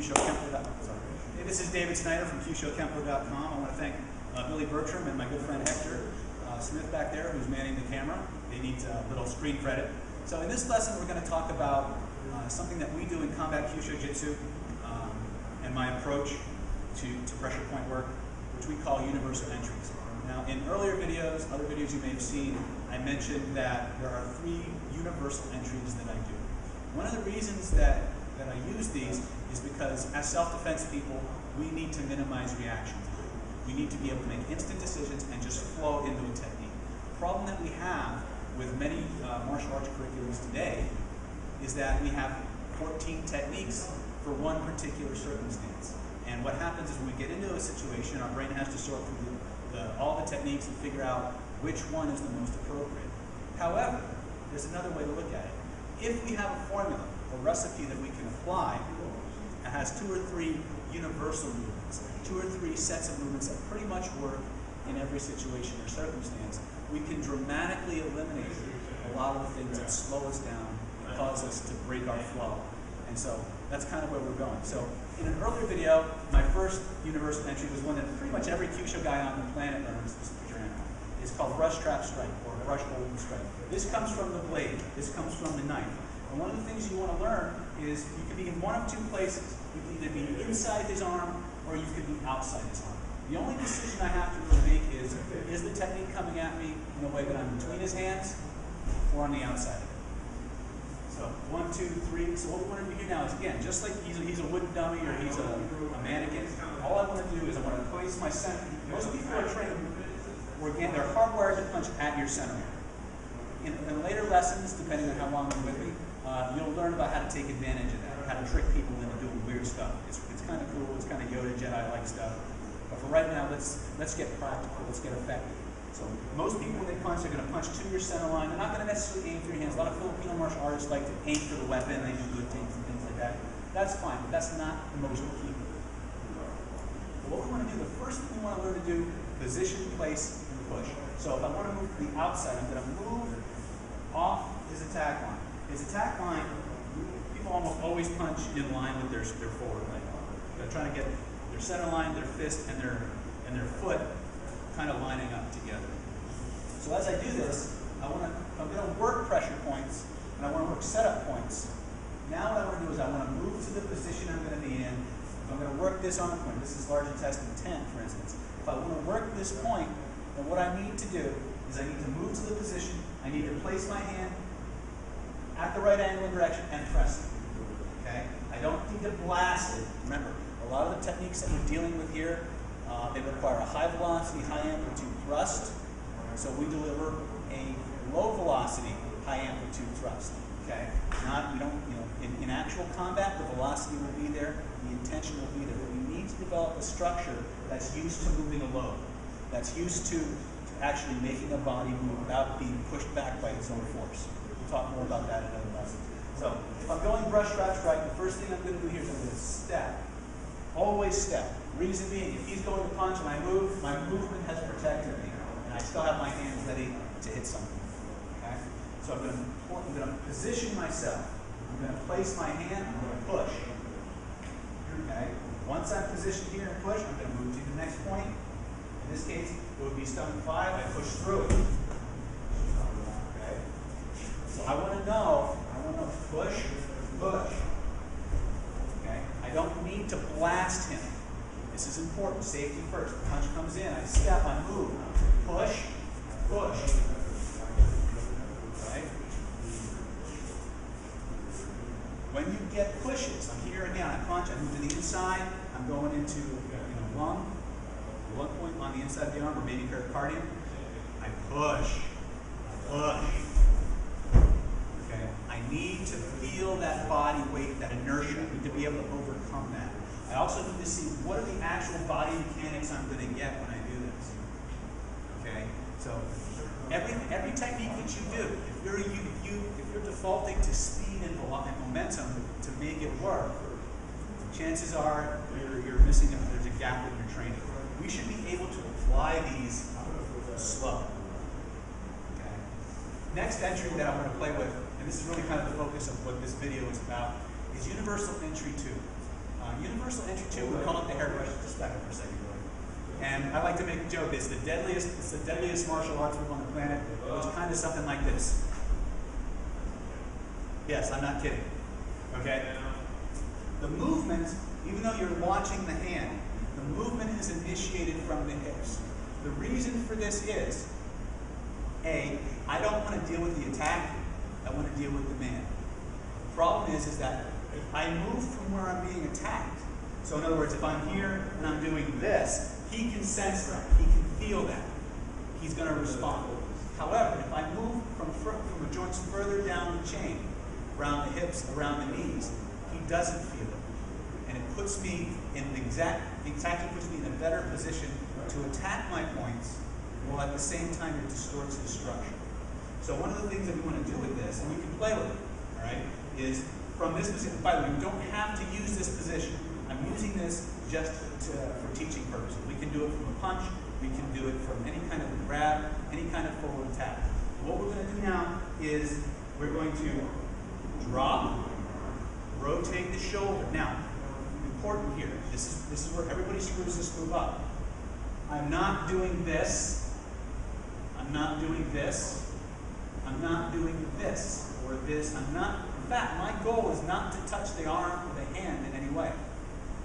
QShowKempo.com. Hey, this is David Snyder from QShowKempo.com. I want to thank Billy Bertram and my good friend Hector Smith back there, who's manning the camera. They need a little screen credit. So in this lesson, we're going to talk about something that we do in combat Kyusho Jitsu and my approach to pressure point work, which we call universal entries. Now, in earlier videos, other videos you may have seen, I mentioned that there are 3 universal entries that I do. One of the reasons that I use these is because as self-defense people, we need to minimize reactions. We need to be able to make instant decisions and just flow into a technique. The problem that we have with many martial arts curriculums today is that we have 14 techniques for one particular circumstance. And what happens is when we get into a situation, our brain has to sort through all the techniques and figure out which one is the most appropriate. However, there's another way to look at it. If we have a formula, a recipe that we can apply that has 2 or 3 universal movements, 2 or 3 sets of movements that pretty much work in every situation or circumstance, we can dramatically eliminate a lot of the things that slow us down and cause us to break our flow. And so that's kind of where we're going. So in an earlier video, my first universal entry was one that pretty much every Kyusho guy on the planet learns. It's called brush trap strike or brush hold and strike. This comes from the blade. This comes from the knife. And one of the things you want to learn is you can be in one of 2 places. You can either be inside his arm or you can be outside his arm. The only decision I have to really make is the technique coming at me in a way that I'm between his hands or on the outside of it? So 1, 2, 3. So what we want to do here now is, again, just like he's a wooden dummy or he's a mannequin, all I want to do is I want to place my center. Most people are trained, or again, they're hardwired to punch at your center. In later lessons, depending on how long you're with me, you'll learn about how to take advantage of that, how to trick people into doing weird stuff. It's kind of cool. It's kind of Yoda Jedi-like stuff. But for right now, let's get practical. Let's get effective. So most people when they punch, they're going to punch to your center line. They're not going to necessarily aim through your hands. A lot of Filipino martial artists like to aim for the weapon. They do good things and things like that. That's fine, but that's not the most key. But what we want to do, the first thing we want to learn to do, position, place, and push. So if I want to move to the outside, I'm going to move off his attack line. His attack line, people almost always punch in line with their forward leg. They're trying to get their center line, their fist, and their foot kind of lining up together. So as I do this, I'm going to work pressure points, and I want to work setup points. Now what I want to do is I want to move to the position I'm going to be in. If I'm going to work this arm point, this is large intestine 10, for instance. If I want to work this point, then what I need to do is I need to move to the position. I need to place my hand at the right angle and direction and press it. Okay? I don't need to blast it. Remember, a lot of the techniques that we're dealing with here, they require a high velocity, high amplitude thrust. So we deliver a low velocity, high amplitude thrust. Okay? In actual combat, the velocity will be there, the intention will be there, but we need to develop a structure that's used to moving a load, that's used to actually making a body move without being pushed back by its own force. We'll talk more about that in another lesson. So if I'm going brush trap strike, the first thing I'm going to do here is I'm going to step. Always step. Reason being, if he's going to punch and I move, my movement has protected me, and I still have my hands ready to hit something. Okay? So I'm going to position myself. I'm going to place my hand. I'm going to push. Okay? Once I'm positioned here and push, I'm going to move to the next point. In this case, it would be stomach 5. I push through it. Okay? So I want to know push, push. Okay? I don't need to blast him. This is important. Safety first. The punch comes in. I step, I move. Push, push. Okay? When you get pushes, I'm here again. I punch, I move to the inside. I'm going into lung point on the inside of the arm, or maybe pericardium. I push, push. Okay? I need to feel that body weight, that inertia. I need to be able to overcome that. I also need to see what are the actual body mechanics I'm going to get when I do this. Okay? So every technique that you do, if you're defaulting to speed and momentum to make it work, chances are you're missing it. There's a gap in your training. We should be able to apply these slow. Okay? Next entry that I want to play with, and this is really kind of the focus of what this video is about, is universal entry 2. Universal we call it the hairbrush. Just back up for a second, really. And I like to make a joke. It's the deadliest martial arts move on the planet. It's kind of something like this. Yes, I'm not kidding. Okay? The movement, even though you're watching the hand, the movement is initiated from the hips. The reason for this is, A, I don't want to deal with the attack, I want to deal with the man. The problem is that if I move from where I'm being attacked, so in other words, if I'm here and I'm doing this, he can sense that, he can feel that, he's going to respond. However, if I move from the joints further down the chain, around the hips, around the knees, he doesn't feel it. And it puts me in exactly puts me in a better position to attack my points, while at the same time it distorts the structure. So one of the things that we want to do with this, and you can play with it, all right, is from this position. By the way, we don't have to use this position. I'm using this just for teaching purposes. We can do it from a punch, we can do it from any kind of grab, any kind of forward attack. What we're going to do now is we're going to drop, rotate the shoulder. Now, important here, this is where everybody screws this move up. I'm not doing this, I'm not doing this, I'm not doing this, or this, I'm not. In fact, my goal is not to touch the arm or the hand in any way.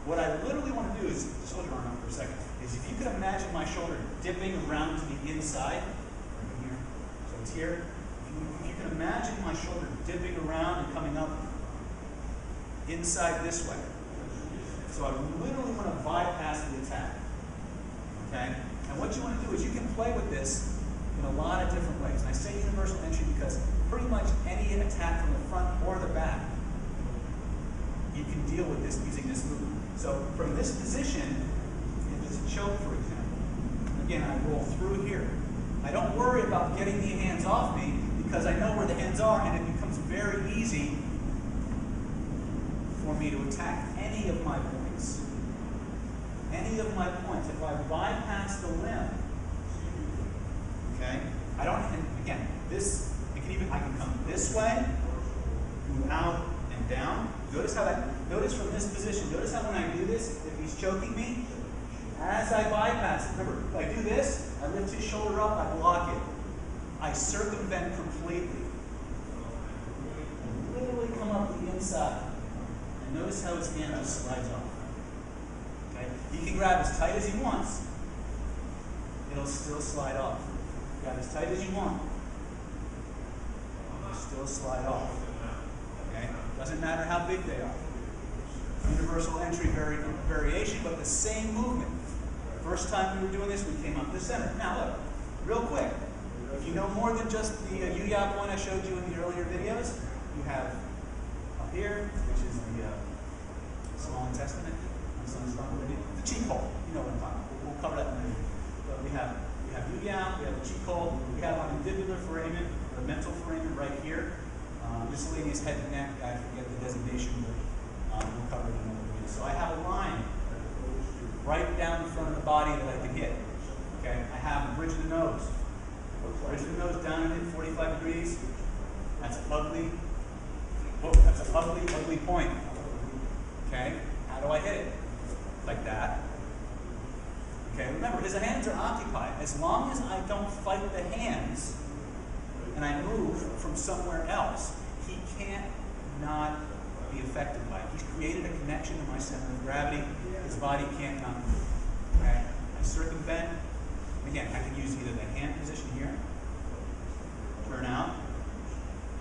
What I literally want to do is, just hold your arm up for a second, is if you could imagine my shoulder dipping around to the inside, right here, so it's here. If you can imagine my shoulder dipping around and coming up inside this way. So I literally want to bypass the attack. Okay? And what you want to do is you can play with this in a lot of different ways. And I say universal entry because pretty much any attack from the front or the back, you can deal with this using this movement. So from this position, if it's a choke, for example, again, I roll through here. I don't worry about getting the hands off me because I know where the hands are, and it becomes very easy for me to attack any of my points. Any of my points. If I bypass the limb, okay, I don't, and again, this, I can come this way, move out and down. Notice from this position, notice how when I do this, if he's choking me, as I bypass it, remember, if I do this, I lift his shoulder up, I block it. I circumvent completely. I literally come up the inside. And notice how his hand just slides off. Okay? He can grab as tight as he wants. It'll still slide off. Grab as tight as you want. It'll still slide off. Okay? Doesn't matter how big they are. Universal entry variation, but the same movement. First time we were doing this, we came up the center. Now look, real quick. If you know more than just the UYAP one I showed you in the earlier videos, you have up here, which is the small intestine. The cheek hole. You know what I'm talking about. We'll cover that in a minute. But we have UYAP, we have the cheek hole, we have our mandibular foramen, or mental foramen right here. Miscellaneous head and neck, I forget the designation, but we'll cover it in another video. So I have a line right down in front of the body that I can hit. Okay, I have the bridge of the nose. Bridge of the nose down and in 45 degrees. That's an ugly, that's an ugly, ugly point. Okay, how do I hit it? Like that. Okay, remember, his hands are occupied. As long as I don't fight the hands and I move from somewhere else, he can't not be affected by it. He's created a connection to my center of gravity. His body can't not move. Okay? I circumvent. Again, I can use either the hand position here, turn out.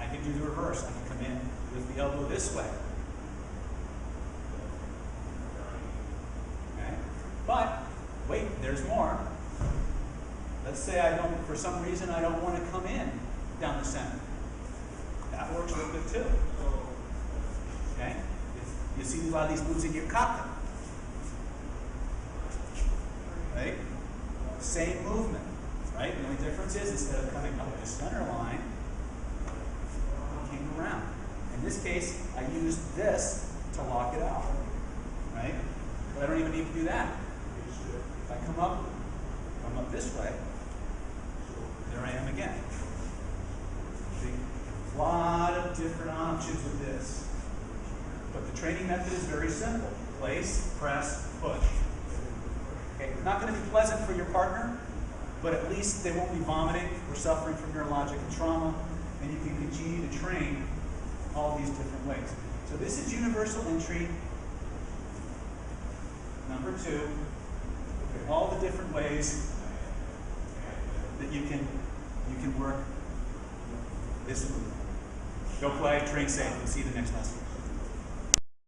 I can do the reverse. I can come in with the elbow this way. Okay? But, wait, there's more. Let's say I don't, for some reason, I don't want to come in down the center. That works real good too. Okay? You see a lot of these moves in your cockpit. Right? Same movement. Right? The only difference is instead of coming up the center line, I came around. In this case, I used this to lock it out. Right? But I don't even need to do that. If I come up this way, there I am again. See? A lot of different options with this. But the training method is very simple. place, press, push. Okay, not going to be pleasant for your partner, but at least they won't be vomiting or suffering from neurological trauma, and you can continue to train all these different ways. So this is universal entry number 2. All the different ways that you can work this move. Go play, train safe, and see you the next lesson.